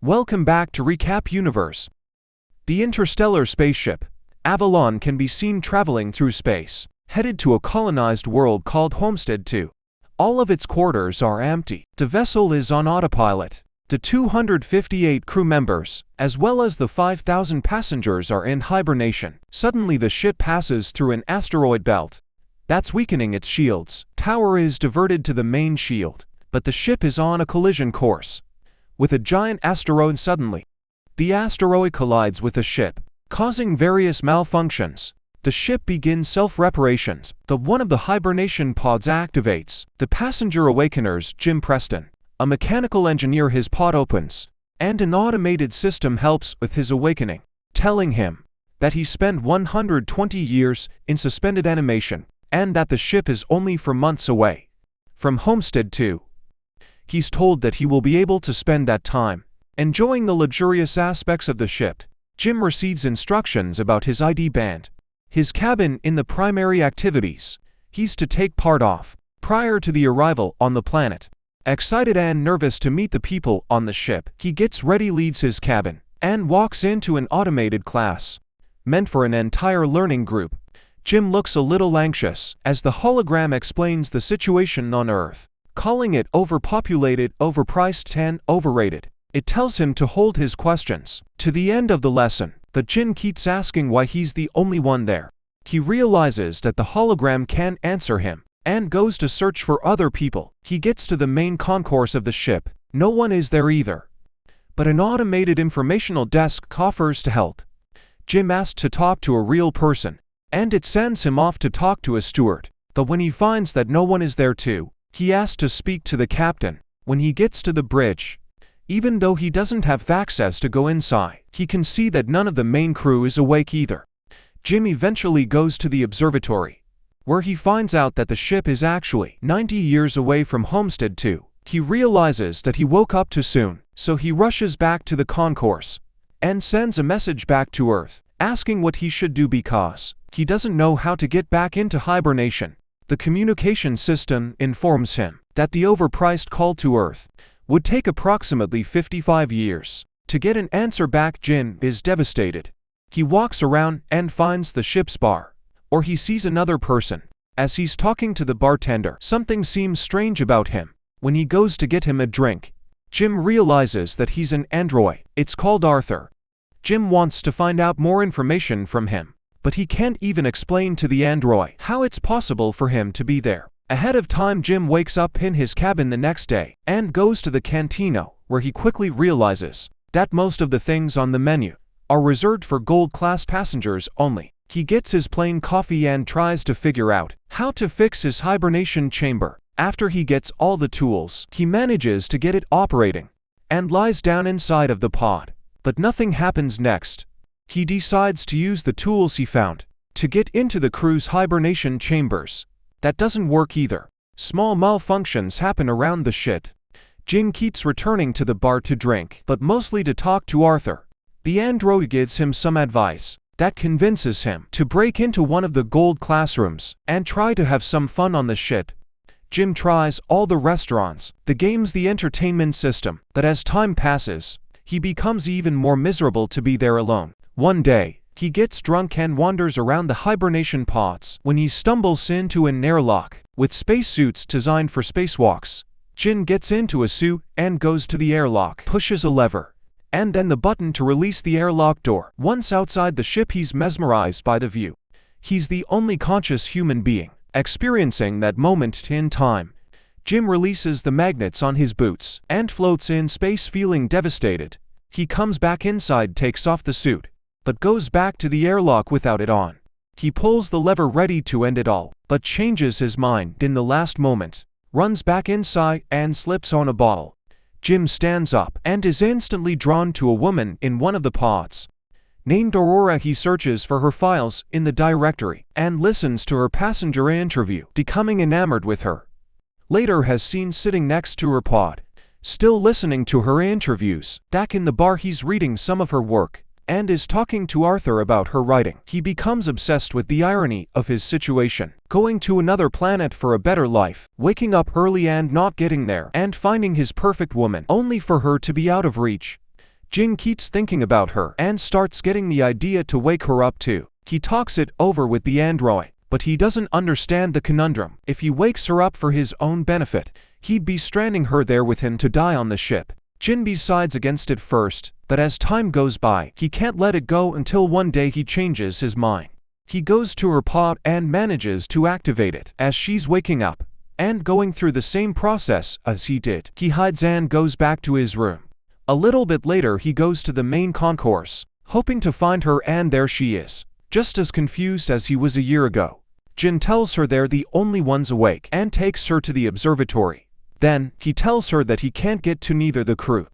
Welcome back to Recap Universe. The interstellar spaceship, Avalon, can be seen traveling through space, headed to a colonized world called Homestead 2. All of its quarters are empty. The vessel is on autopilot. The 258 crew members, as well as the 5,000 passengers, are in hibernation. Suddenly the ship passes through an asteroid belt that's weakening its shields. Tower is diverted to the main shield, but the ship is on a collision course with a giant asteroid. Suddenly, the asteroid collides with the ship, causing various malfunctions. The ship begins self-reparations, but one of the hibernation pods activates. The passenger awakeners Jim Preston, a mechanical engineer. His pod opens, and an automated system helps with his awakening, telling him that he spent 120 years in suspended animation, and that the ship is only 4 months away from Homestead 2. He's told that he will be able to spend that time enjoying the luxurious aspects of the ship. Jim receives instructions about his ID band, his cabin in the primary activities he's to take part of prior to the arrival on the planet. Excited and nervous to meet the people on the ship, he gets ready, leaves his cabin, and walks into an automated class meant for an entire learning group. Jim looks a little anxious as the hologram explains the situation on Earth, calling it overpopulated, overpriced, and overrated. It tells him to hold his questions to the end of the lesson, but Jim keeps asking why he's the only one there. He realizes that the hologram can't answer him and goes to search for other people. He gets to the main concourse of the ship. No one is there either, but an automated informational desk offers to help. Jim asks to talk to a real person, and it sends him off to talk to a steward. But when he finds that no one is there too, he asks to speak to the captain. When he gets to the bridge, even though he doesn't have access to go inside, he can see that none of the main crew is awake either. Jim eventually goes to the observatory, where he finds out that the ship is actually 90 years away from Homestead 2. He realizes that he woke up too soon, so he rushes back to the concourse and sends a message back to Earth, asking what he should do because he doesn't know how to get back into hibernation. The communication system informs him that the overpriced call to Earth would take approximately 55 years to get an answer back. Jim is devastated. He walks around and finds the ship's bar, or he sees another person. As he's talking to the bartender, something seems strange about him. When he goes to get him a drink, Jim realizes that he's an android. It's called Arthur. Jim wants to find out more information from him, but he can't even explain to the android how it's possible for him to be there. Ahead of time, Jim wakes up in his cabin the next day and goes to the cantina, where he quickly realizes that most of the things on the menu are reserved for gold-class passengers only. He gets his plain coffee and tries to figure out how to fix his hibernation chamber. After he gets all the tools, he manages to get it operating and lies down inside of the pod. But nothing happens next. He decides to use the tools he found to get into the crew's hibernation chambers. That doesn't work either. Small malfunctions happen around the ship. Jim keeps returning to the bar to drink, but mostly to talk to Arthur. The android gives him some advice that convinces him to break into one of the gold classrooms and try to have some fun on the ship. Jim tries all the restaurants, the games, the entertainment system, but as time passes, he becomes even more miserable to be there alone. One day, he gets drunk and wanders around the hibernation pods when he stumbles into an airlock with spacesuits designed for spacewalks. Jim gets into a suit and goes to the airlock, pushes a lever, and then the button to release the airlock door. Once outside the ship, he's mesmerized by the view. He's the only conscious human being experiencing that moment in time. Jim releases the magnets on his boots and floats in space, feeling devastated. He comes back inside, takes off the suit, but goes back to the airlock without it on. He pulls the lever ready to end it all, but changes his mind in the last moment, runs back inside and slips on a bottle. Jim stands up and is instantly drawn to a woman in one of the pods. Named Aurora, he searches for her files in the directory and listens to her passenger interview, becoming enamored with her. Later has seen sitting next to her pod, still listening to her interviews. Back in the bar, he's reading some of her work and is talking to Arthur about her writing. He becomes obsessed with the irony of his situation, going to another planet for a better life, waking up early and not getting there, and finding his perfect woman only for her to be out of reach. Jin keeps thinking about her and starts getting the idea to wake her up too. He talks it over with the android, but he doesn't understand the conundrum. If he wakes her up for his own benefit, he'd be stranding her there with him to die on the ship. Jin decides against it first, but as time goes by, he can't let it go until one day he changes his mind. He goes to her pod and manages to activate it as she's waking up and going through the same process as he did. He hides and goes back to his room. A little bit later he goes to the main concourse, hoping to find her, and there she is, just as confused as he was a year ago. Jin tells her they're the only ones awake and takes her to the observatory. Then, he tells her that he can't get to neither the crew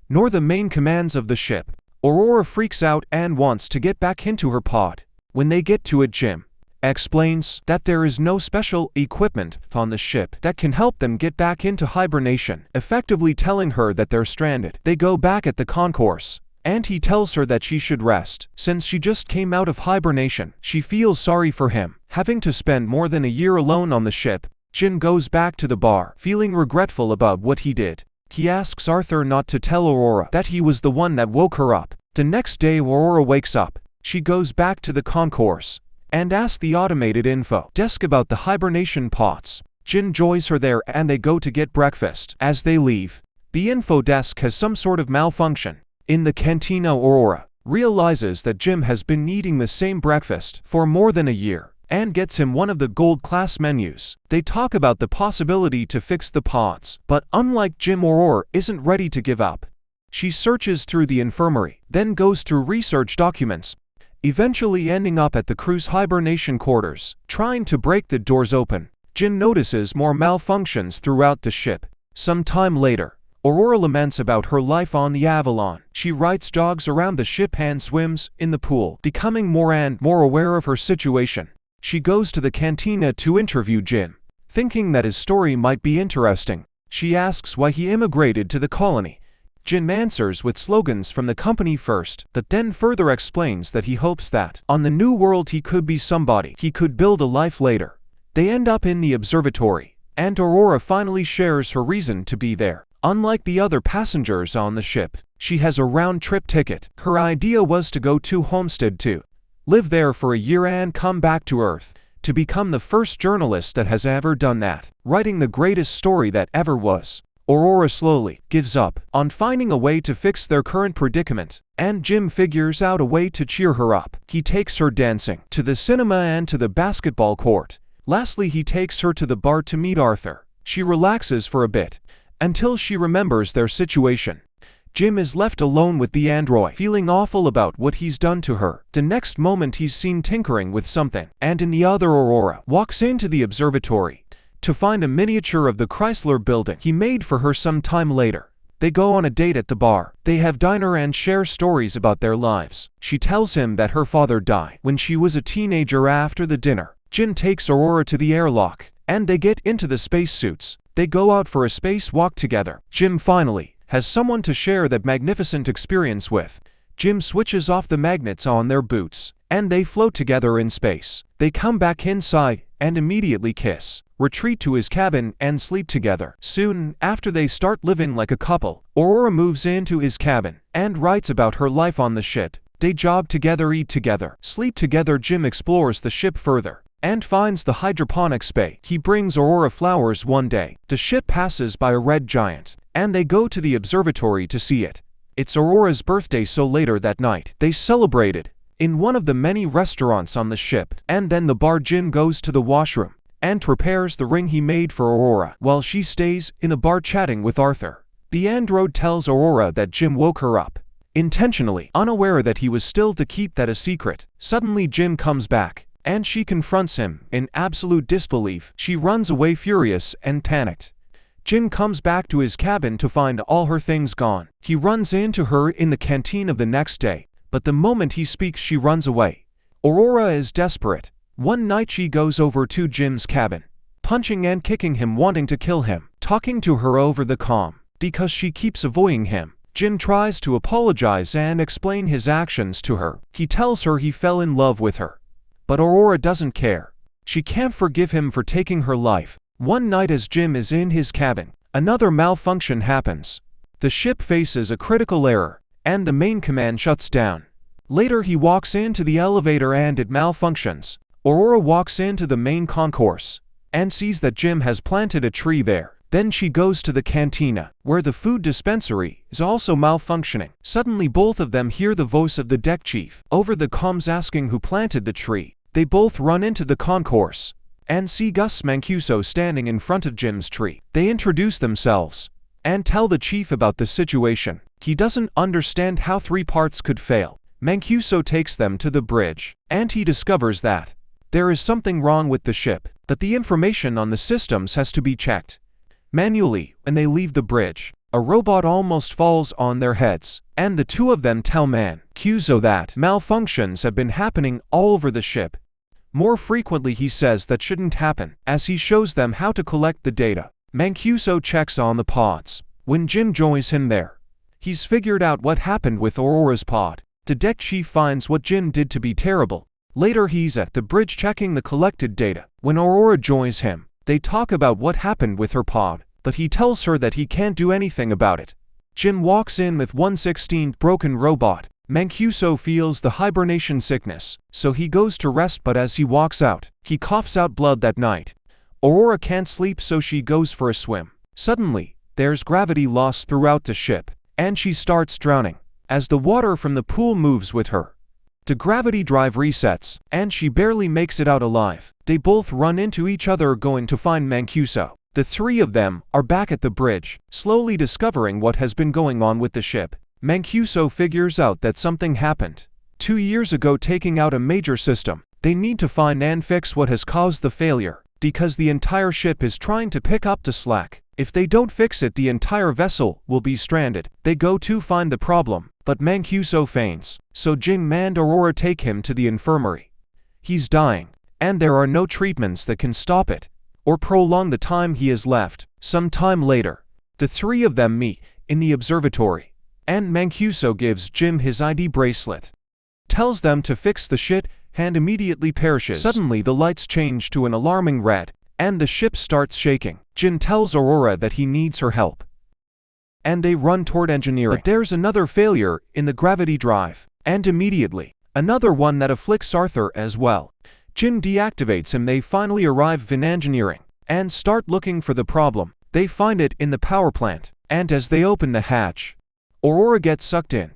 nor the main commands of the ship. Aurora freaks out and wants to get back into her pod. When they get to it, Jim explains that there is no special equipment on the ship that can help them get back into hibernation, effectively telling her that they're stranded. They go back at the concourse, and he tells her that she should rest, since she just came out of hibernation. She feels sorry for him, having to spend more than a year alone on the ship. Jin goes back to the bar, feeling regretful about what he did. He asks Arthur not to tell Aurora that he was the one that woke her up. The next day Aurora wakes up. She goes back to the concourse and asks the automated info desk about the hibernation pods. Jin joins her there and they go to get breakfast. As they leave, the info desk has some sort of malfunction. In the cantina, Aurora realizes that Jim has been eating the same breakfast for more than a year and gets him one of the gold-class menus. They talk about the possibility to fix the pods, but unlike Jim, Aurora isn't ready to give up. She searches through the infirmary, then goes through research documents, eventually ending up at the crew's hibernation quarters. Trying to break the doors open, Jin notices more malfunctions throughout the ship. Some time later, Aurora laments about her life on the Avalon. She jogs around the ship and swims in the pool, becoming more and more aware of her situation. She goes to the cantina to interview Jin, thinking that his story might be interesting. She asks why he immigrated to the colony. Jin answers with slogans from the company first, but then further explains that he hopes that on the new world he could be somebody. He could build a life later. They end up in the observatory, and Aurora finally shares her reason to be there. Unlike the other passengers on the ship, she has a round-trip ticket. Her idea was to go to Homestead to live there for a year and come back to Earth, to become the first journalist that has ever done that, writing the greatest story that ever was. Aurora slowly gives up on finding a way to fix their current predicament, and Jim figures out a way to cheer her up. He takes her dancing, to the cinema and to the basketball court. Lastly, he takes her to the bar to meet Arthur. She relaxes for a bit, until she remembers their situation. Jim is left alone with the android, feeling awful about what he's done to her. The next moment he's seen tinkering with something, and in the other Aurora walks into the observatory to find a miniature of the Chrysler building he made for her some time later. They go on a date at the bar. They have dinner and share stories about their lives. She tells him that her father died when she was a teenager. After the dinner, Jin takes Aurora to the airlock, and they get into the spacesuits. They go out for a spacewalk together. Jim finally has someone to share that magnificent experience with. Jim switches off the magnets on their boots, and they float together in space. They come back inside and immediately kiss, retreat to his cabin, and sleep together. Soon after they start living like a couple. Aurora moves into his cabin and writes about her life on the ship. They job together, eat together, sleep together. Jim explores the ship further and finds the hydroponic space. He brings Aurora flowers one day. The ship passes by a red giant, and they go to the observatory to see it. It's Aurora's birthday, so later that night, they celebrated in one of the many restaurants on the ship, and then the bar. Jim goes to the washroom and prepares the ring he made for Aurora while she stays in the bar chatting with Arthur. The android tells Aurora that Jim woke her up, intentionally, unaware that he was still to keep that a secret. Suddenly Jim comes back, and she confronts him in absolute disbelief. She runs away furious and panicked. Jin comes back to his cabin to find all her things gone. He runs into her in the canteen of the next day, but the moment he speaks she runs away. Aurora is desperate. One night she goes over to Jim's cabin, punching and kicking him, wanting to kill him, talking to her over the comm because she keeps avoiding him. Jin tries to apologize and explain his actions to her. He tells her he fell in love with her, but Aurora doesn't care. She can't forgive him for taking her life. One night as Jim is in his cabin, another malfunction happens. The ship faces a critical error, and the main command shuts down. Later he walks into the elevator and it malfunctions. Aurora walks into the main concourse and sees that Jim has planted a tree there. Then she goes to the cantina, where the food dispensary is also malfunctioning. Suddenly both of them hear the voice of the deck chief over the comms asking who planted the tree. They both run into the concourse and see Gus Mancuso standing in front of Jim's tree. They introduce themselves and tell the chief about the situation. He doesn't understand how 3 parts could fail. Mancuso takes them to the bridge, and he discovers that there is something wrong with the ship, that the information on the systems has to be checked manually. When they leave the bridge, a robot almost falls on their heads, and the two of them tell Mancuso that malfunctions have been happening all over the ship. More frequently, he says that shouldn't happen, as he shows them how to collect the data. Mancuso checks on the pods. When Jim joins him there, he's figured out what happened with Aurora's pod. The deck chief finds what Jim did to be terrible. Later he's at the bridge checking the collected data. When Aurora joins him, they talk about what happened with her pod, but he tells her that he can't do anything about it. Jim walks in with 1/16th broken robot. Mancuso feels the hibernation sickness, so he goes to rest, but as he walks out, he coughs out blood that night. Aurora can't sleep, so she goes for a swim. Suddenly, there's gravity loss throughout the ship, and she starts drowning. As the water from the pool moves with her, the gravity drive resets, and she barely makes it out alive. They both run into each other going to find Mancuso. The 3 of them are back at the bridge, slowly discovering what has been going on with the ship. Mancuso figures out that something happened 2 years ago, taking out a major system. They need to find and fix what has caused the failure, because the entire ship is trying to pick up the slack. If they don't fix it, the entire vessel will be stranded. They go to find the problem, but Mancuso faints, so Jim and Aurora take him to the infirmary. He's dying, and there are no treatments that can stop it or prolong the time he has left. Some time later, the 3 of them meet in the observatory, and Mancuso gives Jim his ID bracelet, tells them to fix the shit, and immediately perishes. Suddenly the lights change to an alarming red, and the ship starts shaking. Jim tells Aurora that he needs her help, and they run toward engineering. But there's another failure in the gravity drive, and immediately, another one that afflicts Arthur as well. Jim deactivates him. They finally arrive in engineering, and start looking for the problem. They find it in the power plant, and as they open the hatch, Aurora gets sucked in.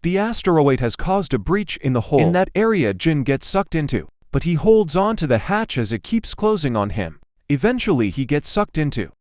The asteroid has caused a breach in the hole. In that area Jim gets sucked into, but he holds on to the hatch as it keeps closing on him. Eventually he gets sucked into,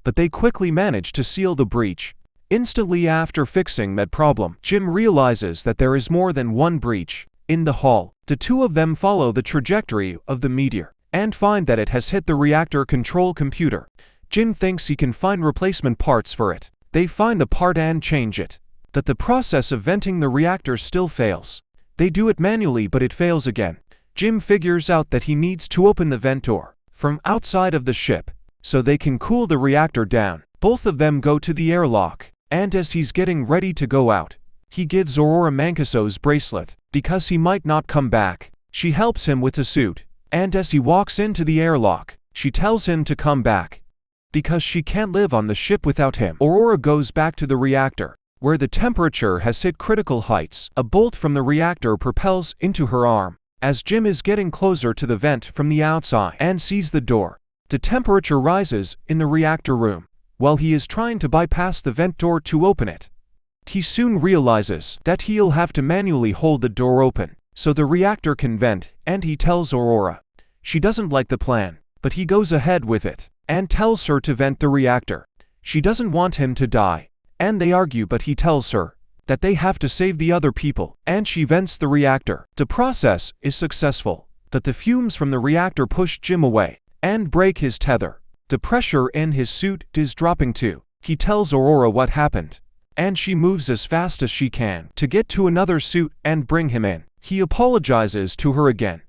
but they quickly manage to seal the breach. Instantly after fixing that problem, Jim realizes that there is more than one breach in the hull. The 2 of them follow the trajectory of the meteor and find that it has hit the reactor control computer. Jim thinks he can find replacement parts for it. They find the part and change it. But the process of venting the reactor still fails. They do it manually, but it fails again. Jim figures out that he needs to open the vent door from outside of the ship so they can cool the reactor down. Both of them go to the airlock, and as he's getting ready to go out, he gives Aurora Mancuso's bracelet because he might not come back. She helps him with a suit, and as he walks into the airlock, she tells him to come back because she can't live on the ship without him. Aurora goes back to the reactor, where the temperature has hit critical heights. A bolt from the reactor propels into her arm. As Jim is getting closer to the vent from the outside and sees the door, the temperature rises in the reactor room. While he is trying to bypass the vent door to open it, he soon realizes that he'll have to manually hold the door open so the reactor can vent, and he tells Aurora. She doesn't like the plan, but he goes ahead with it and tells her to vent the reactor. She doesn't want him to die, and they argue, but he tells her that they have to save the other people, and she vents the reactor. The process is successful, but the fumes from the reactor push Jim away and break his tether. The pressure in his suit is dropping too. He tells Aurora what happened, and she moves as fast as she can to get to another suit and bring him in. He apologizes to her again.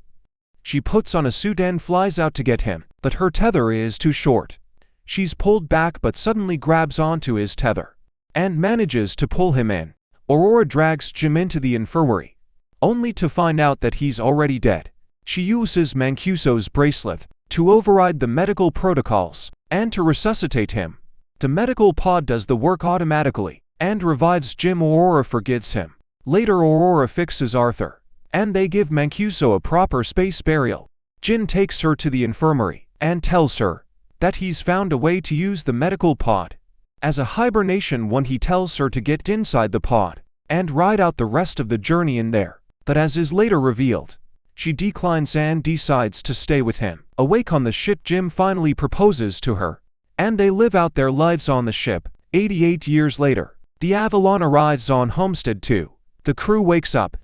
She puts on a suit and flies out to get him, but her tether is too short. She's pulled back but suddenly grabs onto his tether and manages to pull him in. Aurora drags Jim into the infirmary, only to find out that he's already dead. She uses Mancuso's bracelet to override the medical protocols and to resuscitate him. The medical pod does the work automatically. and revives Jim. Aurora forgets him. Later Aurora fixes Arthur, and they give Mancuso a proper space burial. Jin takes her to the infirmary and tells her that he's found a way to use the medical pod as a hibernation when he tells her to get inside the pod and ride out the rest of the journey in there. But as is later revealed, she declines and decides to stay with him. Awake on the ship, Jim finally proposes to her, and they live out their lives on the ship. 88 years later, the Avalon arrives on Homestead 2. The crew wakes up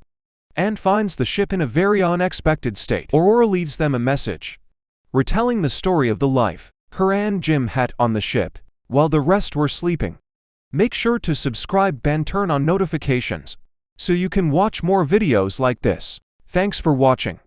and finds the ship in a very unexpected state. Aurora leaves them a message, retelling the story of the life her and Jim had on the ship while the rest were sleeping. Make sure to subscribe and turn on notifications so you can watch more videos like this. Thanks for watching.